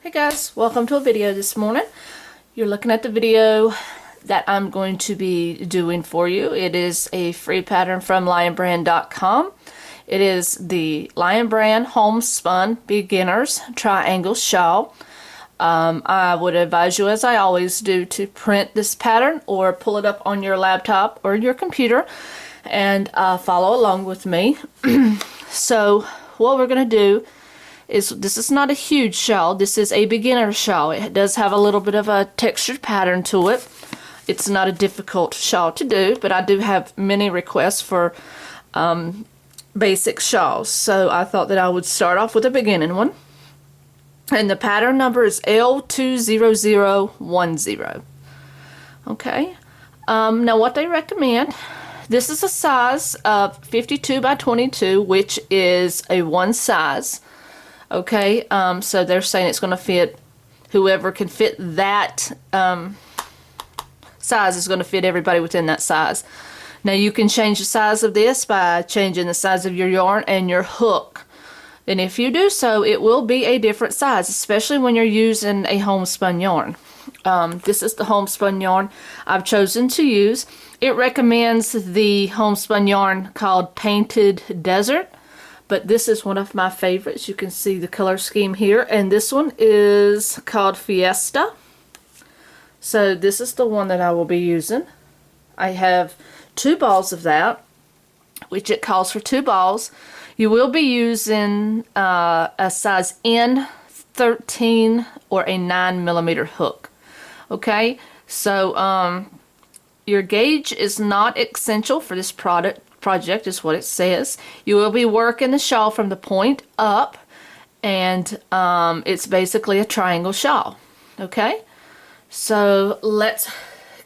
Hey guys, welcome to a video this morning. You're looking at the video that I'm going to be doing for you. It is a free pattern from lionbrand.com. It is the Lion Brand Homespun Beginners Triangle Shawl. I would advise you, as I always do, to print this pattern or pull it up on your laptop or your computer and follow along with me. So what we're going to do is, this is not a huge shawl, this is a beginner shawl. It does have a little bit of a textured pattern to it. It's not a difficult shawl to do, but I do have many requests for basic shawls, so I thought that I would start off with a beginning one. And the pattern number is L20010. Okay, now what they recommend, this is a size of 52 by 22, which is a one size. Okay, so they're saying it's going to fit whoever can fit that size is going to fit everybody within that size. Now you can change the size of this by changing the size of your yarn and your hook. And if you do so, it will be a different size, especially when you're using a homespun yarn. This is the homespun yarn I've chosen to use. It recommends the homespun yarn called Painted Desert. But this is one of my favorites. You can see the color scheme here. And this one is called Fiesta. So this is the one that I will be using. I have 2 balls of that, which it calls for 2 balls. You will be using a size N13 or a 9mm hook. Okay, so your gauge is not essential for this project is what it says. You will be working the shawl from the point up, and it's basically a triangle shawl. Okay, so let's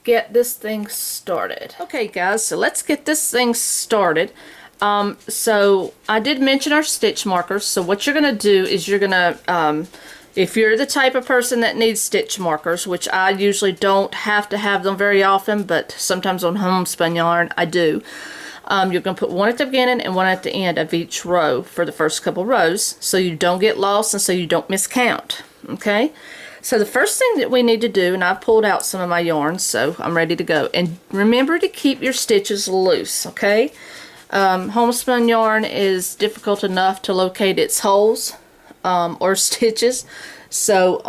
get this thing started. Okay guys, so let's get this thing started. So I did mention our stitch markers. So what you're gonna do is you're gonna if you're the type of person that needs stitch markers, which I usually don't have to have them very often, but sometimes on homespun yarn I do. You're going to put one at the beginning and one at the end of each row for the first couple rows, so you don't get lost and so you don't miscount. Okay, so the first thing that we need to do, and I've pulled out some of my yarn, so I'm ready to go. And remember to keep your stitches loose. Okay, homespun yarn is difficult enough to locate its holes or stitches, so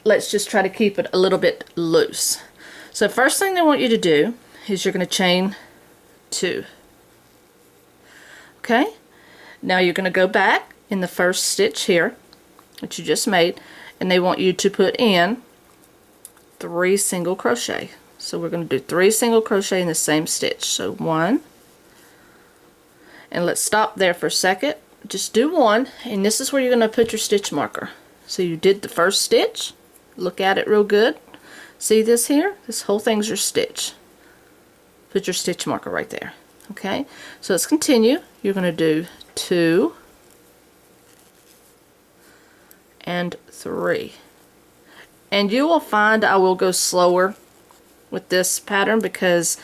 let's just try to keep it a little bit loose. So first thing they want you to do is you're going to chain 2. Okay, now you're going to go back in the first stitch here that you just made, and they want you to put in 3 single crochet. So we're going to do 3 single crochet in the same stitch. So 1, and let's stop there for a second. Just do 1, and this is where you're going to put your stitch marker. So you did the first stitch, look at it real good, see this here, this whole thing's your stitch. Put your stitch marker right there. Okay, so let's continue. You're going to do 2 and 3, and you will find I will go slower with this pattern because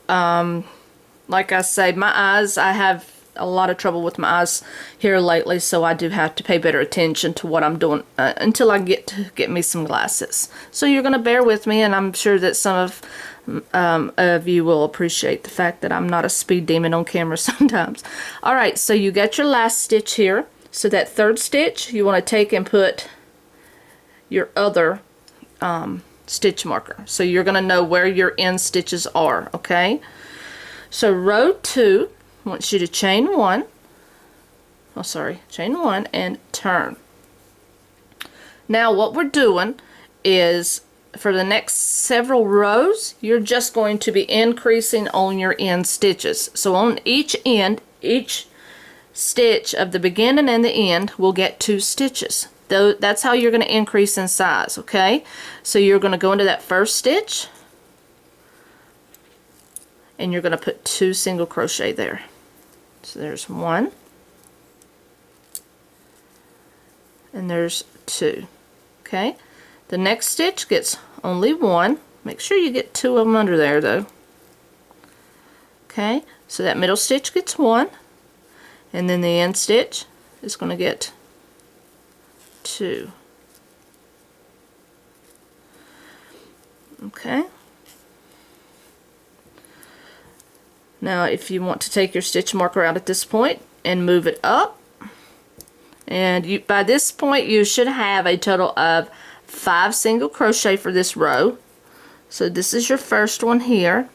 like I say, my eyes, I have a lot of trouble with my eyes here lately, so I do have to pay better attention to what I'm doing until I get me some glasses. So you're going to bear with me, and I'm sure that some of you will appreciate the fact that I'm not a speed demon on camera sometimes. Alright, so you got your last stitch here. So that third stitch you want to take and put your other stitch marker, so you're going to know where your end stitches are. Okay, so row 2 wants you to chain 1, chain 1 and turn. Now what we're doing is, for the next several rows, you're just going to be increasing on your end stitches. So on each end, each stitch of the beginning and the end will get 2 stitches. That's how you're going to increase in size. Okay, so you're going to go into that first stitch, and you're going to put 2 single crochet there. So there's 1, and there's 2. Okay, the next stitch gets only 1. Make sure you get 2 of them under there though. Okay, so that middle stitch gets 1, and then the end stitch is going to get 2. Okay. Now if you want to take your stitch marker out at this point and move it up, and by this point you should have a total of 5 single crochet for this row. So this is your first one here.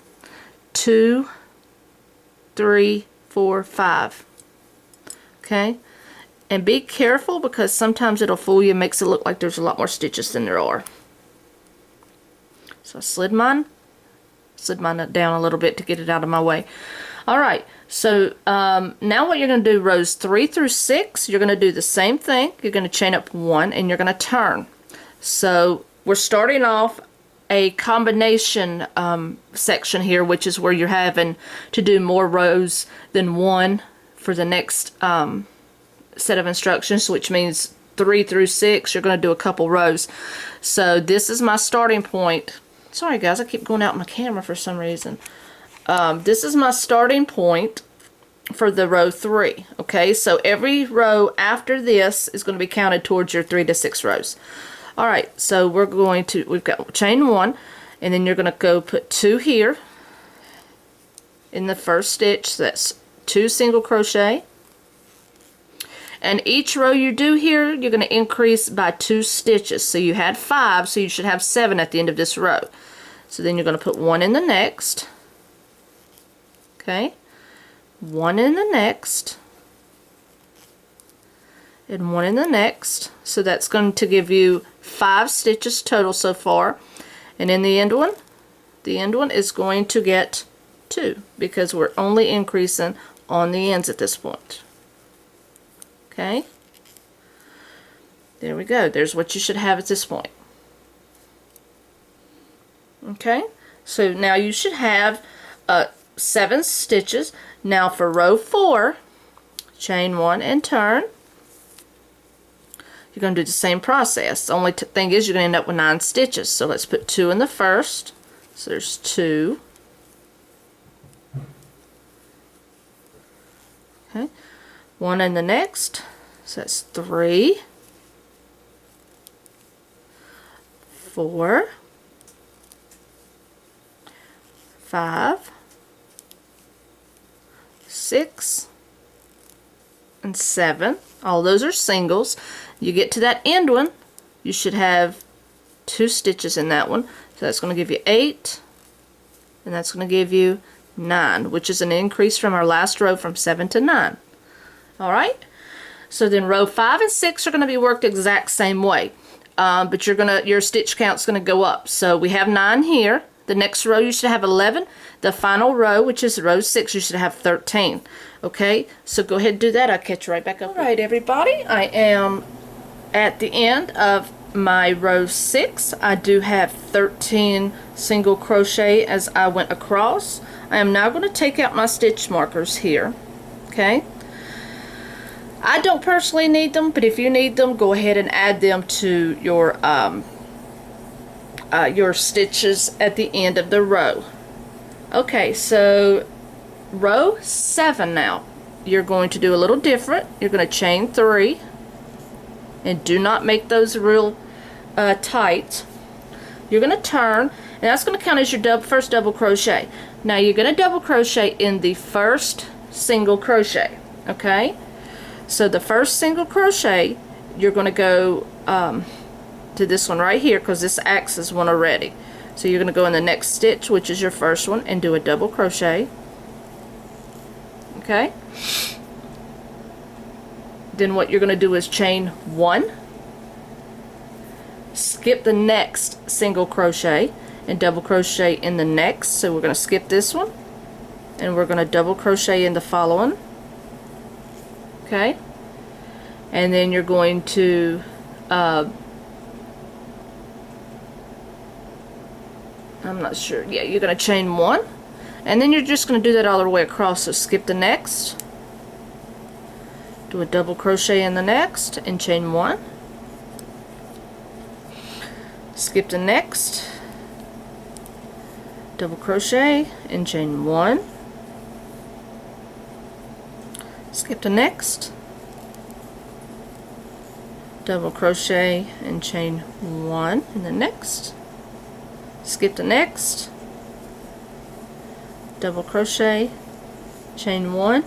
2, 3, 4, 5. Okay, and be careful because sometimes it'll fool you, makes it look like there's a lot more stitches than there are. So I slid mine down a little bit to get it out of my way. Alright, so now what you're going to do, rows 3 through 6, you're going to do the same thing. You're going to chain up 1 and you're going to turn. So we're starting off a combination section here, which is where you're having to do more rows than 1 for the next set of instructions, which means 3 through 6 you're going to do a couple rows. So this is my starting point. Sorry guys, I keep going out my camera for some reason. This is my starting point for the row 3. Okay, so every row after this is going to be counted towards your 3 to 6 rows. Alright, so we've got chain 1, and then you're going to go put 2 here in the first stitch. So that's 2 single crochet. And each row you do here, you're going to increase by 2 stitches. So you had 5, so you should have 7 at the end of this row. So then you're going to put 1 in the next. Okay, 1 in the next, and 1 in the next. So that's going to give you 5 stitches total so far. And in the end one is going to get 2 because we're only increasing on the ends at this point. Okay, there we go. There's what you should have at this point. Okay, so now you should have 7 stitches. Now for row 4, chain 1 and turn. You're going to do the same process. The only thing is you're going to end up with 9 stitches. So let's put 2 in the first. So there's 2. Okay, 1 in the next. So that's 3, 4, 5, 6, and 7. All those are singles. You get to that end one, you should have 2 stitches in that one. So that's going to give you 8, and that's going to give you 9, which is an increase from our last row from 7 to 9. Alright, so then row 5 and 6 are going to be worked the exact same way, but your stitch count's going to go up. So we have 9 here. The next row you should have 11. The final row, which is row 6, you should have 13. Okay, so go ahead and do that. I'll catch you right back up. Alright everybody, I am at the end of my row 6. I do have 13 single crochet as I went across. I am now going to take out my stitch markers here. Okay, I don't personally need them, but if you need them, go ahead and add them to your stitches at the end of the row. Okay, so row 7 now. You're going to do a little different. You're going to chain 3, and do not make those real tight. You're going to turn, and that's going to count as your first double crochet. Now you're going to double crochet in the first single crochet. Okay, so the first single crochet, you're going to go to this one right here because this acts as one already. So you're going to go in the next stitch, which is your first one, and do a double crochet. Okay, then what you're going to do is chain 1, skip the next single crochet, and double crochet in the next. So we're going to skip this one, and we're going to double crochet in the following. Okay, and then you're going to I'm not sure. Yeah, you're going to chain 1, and then you're just going to do that all the way across. So skip the next, do a double crochet in the next, and chain 1. Skip the next, double crochet, and chain 1. Skip the next, double crochet, and chain 1 in the next. skip the next, double crochet, chain 1,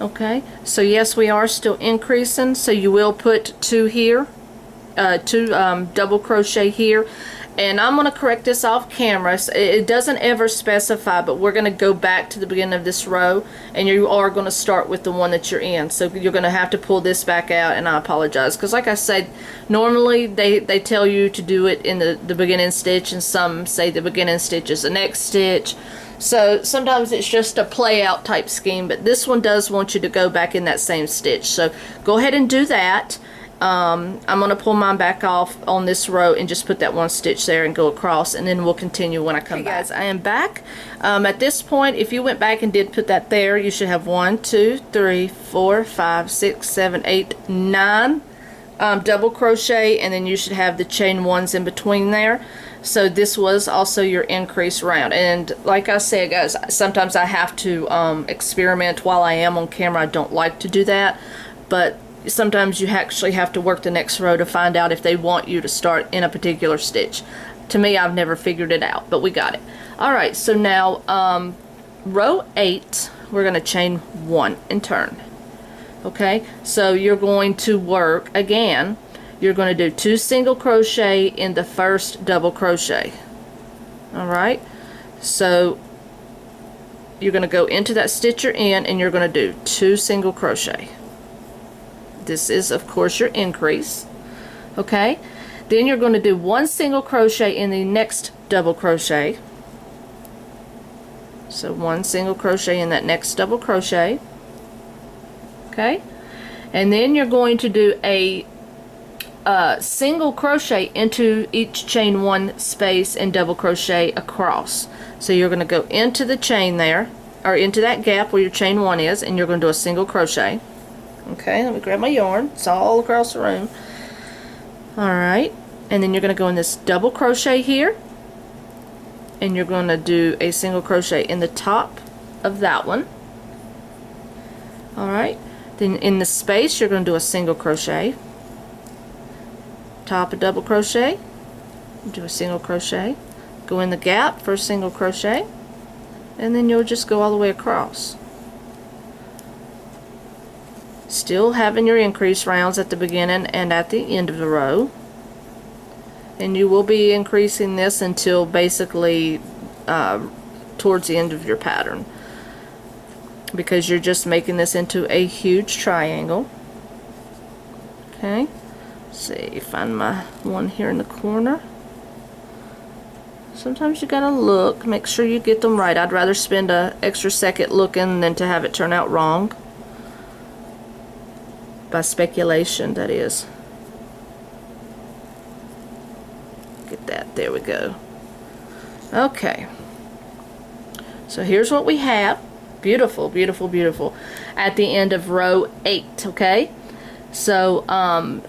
okay, so yes, we are still increasing, so you will put 2 here, 2 double crochet here, and I'm going to correct this off camera. It doesn't ever specify, but we're going to go back to the beginning of this row, and you are going to start with the one that you're in, so you're going to have to pull this back out, and I apologize, because like I said, normally they tell you to do it in the beginning stitch, and some say the beginning stitch is the next stitch. So sometimes it's just a play out type scheme, but this one does want you to go back in that same stitch. So go ahead and do that. I'm going to pull mine back off on this row and just put that one stitch there and go across, and then we'll continue when I come back. Guys, I am back. At this point, if you went back and did put that there, you should have 1, 2, 3, 4, 5, 6, 7, 8, 9 double crochet, and then you should have the chain 1s in between there. So this was also your increase round, and like I said, guys, sometimes I have to experiment while I am on camera. I don't like to do that, but sometimes you actually have to work the next row to find out if they want you to start in a particular stitch. To me, I've never figured it out, but we got it. Alright, so now row 8, we're going to chain 1 and turn. Okay, so you're going to work again. You're going to do 2 single crochet in the first double crochet. Alright, so you're going to go into that stitch you're in, and you're going to do 2 single crochet. This is, of course, your increase. Okay, then you're going to do 1 single crochet in the next double crochet. So 1 single crochet in that next double crochet. Okay, and then you're going to do a single crochet into each chain 1 space and double crochet across. So you're going to go into the chain there, or into that gap where your chain 1 is, and you're going to do a single crochet. Okay, let me grab my yarn. It's all across the room. Alright, and then you're going to go in this double crochet here, and you're going to do a single crochet in the top of that one. Alright, then in the space you're going to do a single crochet, top a double crochet, do a single crochet, go in the gap for a single crochet, and then you'll just go all the way across. Still having your increase rounds at the beginning and at the end of the row, and you will be increasing this until basically towards the end of your pattern, because you're just making this into a huge triangle. Okay, let's see, find my one here in the corner. Sometimes you gotta look, make sure you get them right. I'd rather spend an extra second looking than to have it turn out wrong. By speculation, that is. Get that, there we go. Okay, so here's what we have. Beautiful, beautiful, beautiful. At the end of row 8, okay? So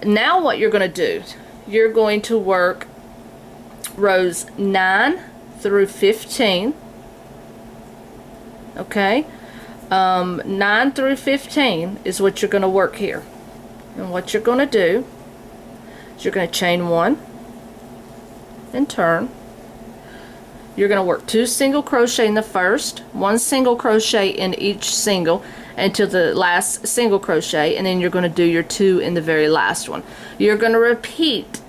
now what you're going to do, you're going to work rows 9 through 15. Okay? 9 through 15 is what you're going to work here. And what you're going to do is you're going to chain 1 and turn. You're going to work 2 single crochet in the first, 1 single crochet in each single until the last single crochet, and then you're going to do your 2 in the very last one. You're going to repeat,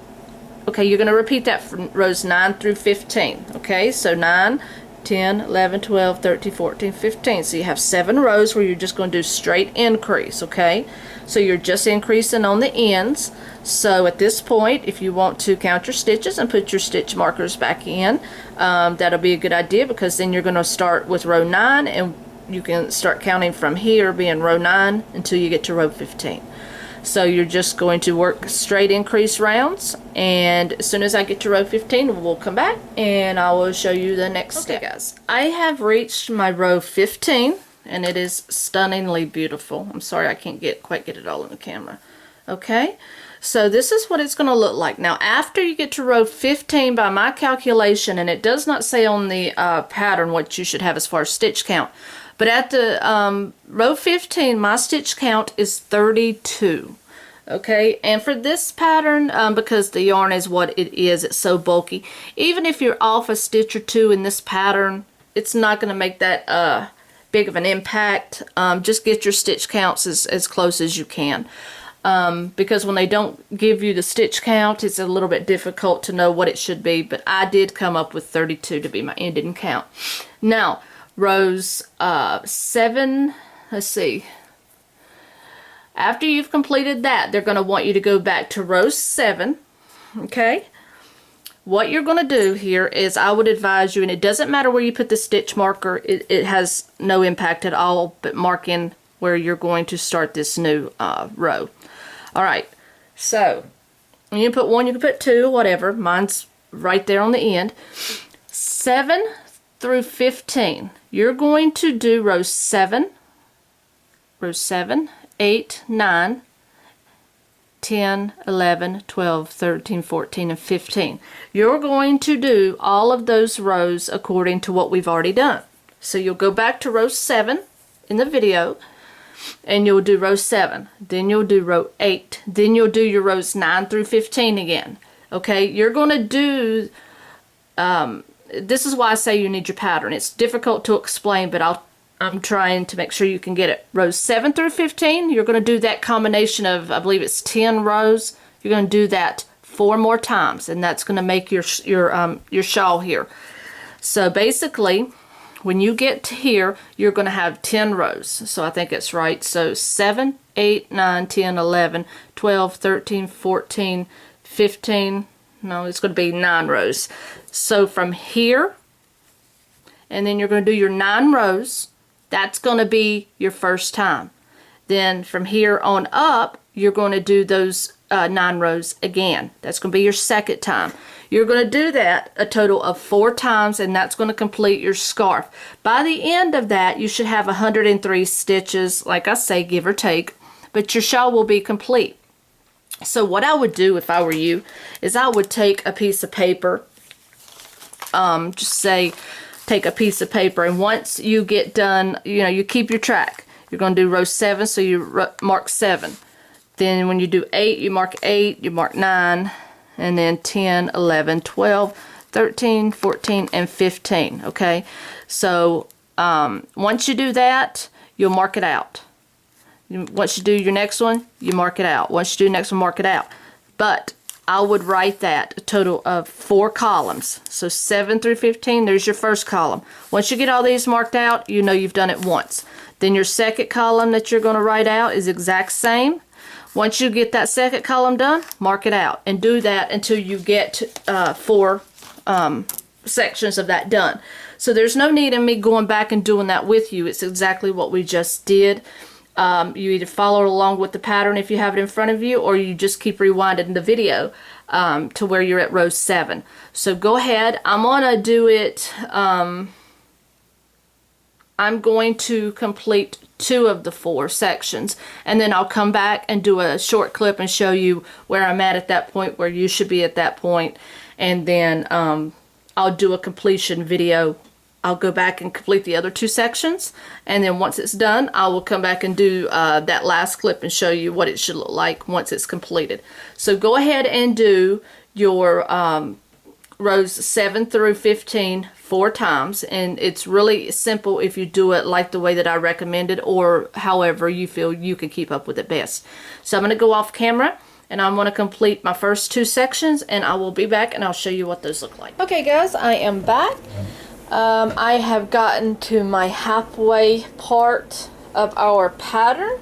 okay, you're going to repeat that from rows 9 through 15. Okay, so 9, 10, 11, 12, 13, 14, 15. So you have 7 rows where you're just going to do straight increase, okay? So you're just increasing on the ends. So at this point, if you want to count your stitches and put your stitch markers back in, that'll be a good idea, because then you're going to start with row 9, and you can start counting from here, being row 9, until you get to row 15. So you're just going to work straight increase rounds, and as soon as I get to row 15, we'll come back and I will show you the next step. Guys, I have reached my row 15, and it is stunningly beautiful. I'm sorry I can't quite get it all in the camera. Okay, So this is what it's going to look like. Now after you get to row 15 by my calculation, and it does not say on the pattern what you should have as far as stitch count, but at the row 15 my stitch count is 32. Okay, and for this pattern, because the yarn is what it is, it's so bulky, even if you're off a stitch or two in this pattern, it's not going to make that big of an impact. Just get your stitch counts as close as you can. Because when they don't give you the stitch count, it's a little bit difficult to know what it should be, but I did come up with 32 to be my ending count. Now, rows 7, let's see. After you've completed that, they're going to want you to go back to row 7, okay? What you're going to do here is I would advise you, and it doesn't matter where you put the stitch marker, it has no impact at all, but mark in where you're going to start this new row. Alright, so you can put 1, you can put 2, whatever. Mine's right there on the end. 7 through 15, you're going to do row 7, 8, 9, 10, 11, 12, 13, 14, and 15. You're going to do all of those rows according to what we've already done. So you'll go back to row 7 in the video, and you'll do row 7, then you'll do row 8, then you'll do your rows 9 through 15 again. Okay, you're going to do, this is why I say you need your pattern. It's difficult to explain, but I'm trying to make sure you can get it. Rows 7 through 15, you're going to do that combination of, I believe it's 10 rows. You're going to do that 4 more times, and that's going to make your shawl here. So basically, when you get to here, you're going to have 10 rows. So I think it's right. So 7, 8, 9, 10, 11, 12, 13, 14, 15. No, it's going to be 9 rows. So from here, and then you're going to do your 9 rows. That's going to be your first time. Then from here on up, you're going to do those 9 rows again. That's going to be your second time. You're going to do that a total of 4 times, and that's going to complete your scarf. By the end of that, you should have 103 stitches, like I say, give or take, but your shawl will be complete. So what I would do if I were you is I would take a piece of paper, just say take a piece of paper, and once you get done, you keep your track. You're going to do row 7, so you mark 7. Then when you do 8, you mark 8, you mark 9, and then 10, 11, 12, 13, 14, and 15, okay? So once you do that, you'll mark it out. Once you do your next one, you mark it out. Once you do the next one, mark it out. But I would write that a total of 4 columns. So 7 through 15, there's your first column. Once you get all these marked out, you know you've done it once. Then your second column that you're going to write out is exact same. Once you get that second column done, mark it out. And do that until you get 4 sections of that done. So there's no need in me going back and doing that with you. It's exactly what we just did. You either follow along with the pattern if you have it in front of you, or you just keep rewinding the video to where you're at row 7. So go ahead. I'm going to do it. I'm going to complete 2 of the 4 sections, and then I'll come back and do a short clip and show you where I'm at that point, where you should be at that point, and then I'll do a completion video. I'll go back and complete the other 2 sections, and then once it's done, I will come back and do that last clip and show you what it should look like once it's completed. So go ahead and do your rows 7 through 15 4 times, and it's really simple if you do it like the way that I recommended, or however you feel you can keep up with it best. So I'm going to go off camera, and I'm going to complete my first 2 sections, and I will be back and I'll show you what those look like. Okay guys, I am back. I have gotten to my halfway part of our pattern.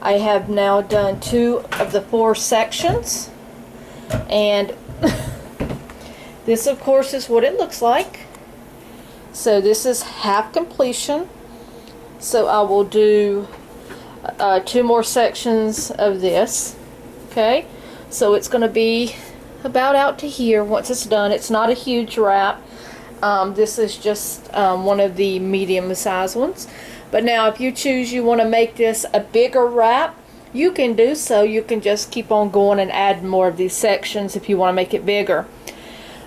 I have now done 2 of the 4 sections, and this of course is what it looks like. So this is half completion. So I will do 2 more sections of this. Okay, so it's going to be about out to here once it's done. It's not a huge wrap. This is just one of the medium size ones. But now if you choose you want to make this a bigger wrap, you can do so. You can just keep on going and add more of these sections if you want to make it bigger.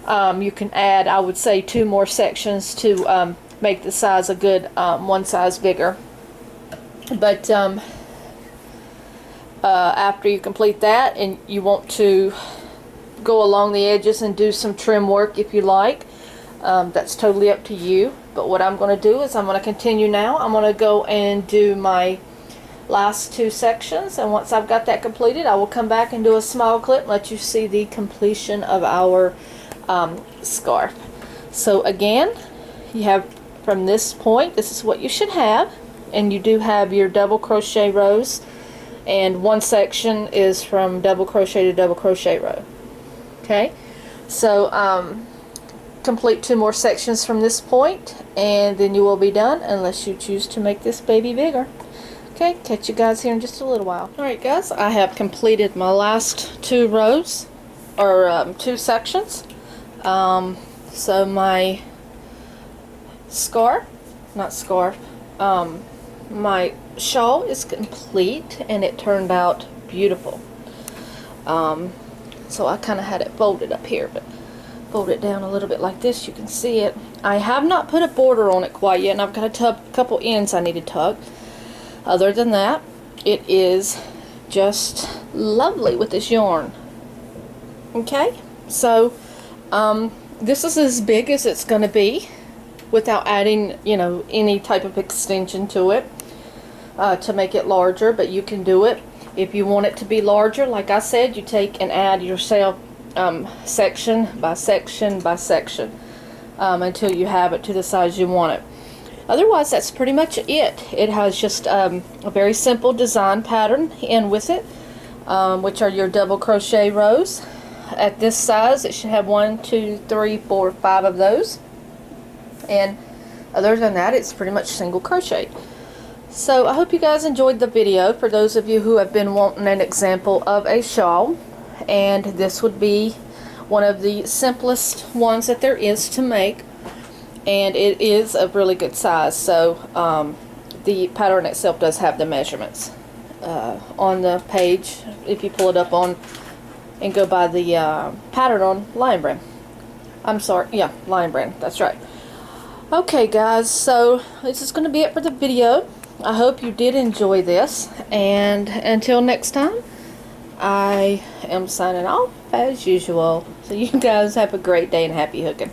You can add, I would say, 2 more sections to make the size a good one size bigger. But after you complete that and you want to go along the edges and do some trim work if you like, that's totally up to you. But what I'm going to do is I'm going to continue now. I'm going to go and do my last 2 sections, and once I've got that completed, I will come back and do a small clip and let you see the completion of our scarf. So again, you have from this point, this is what you should have, and you do have your double crochet rows, and one section is from double crochet to double crochet row. Okay, so complete 2 more sections from this point, and then you will be done, unless you choose to make this baby bigger. Okay, catch you guys here in just a little while. Alright guys, I have completed my last 2 rows, or 2 sections. So my my shawl is complete, and it turned out beautiful. So I kind of had it folded up here, but fold it down a little bit like this, you can see it. I have not put a border on it quite yet, and I've got a couple ends I need to tuck. Other than that, it is just lovely with this yarn. Okay, so this is as big as it's going to be without adding, you know, any type of extension to it to make it larger, but you can do it. If you want it to be larger, like I said, you take and add yourself section by section by section until you have it to the size you want it. Otherwise, that's pretty much it. It has just a very simple design pattern in with it, which are your double crochet rows. At this size, it should have 1, 2, 3, 4, 5 of those. And other than that, it's pretty much single crochet. So I hope you guys enjoyed the video. For those of you who have been wanting an example of a shawl, and this would be one of the simplest ones that there is to make. And it is a really good size, so the pattern itself does have the measurements on the page if you pull it up on and go by the pattern on Lion Brand. I'm sorry, yeah, Lion Brand, that's right. Okay guys, so this is going to be it for the video. I hope you did enjoy this, and until next time, I am signing off as usual. So you guys have a great day and happy hooking.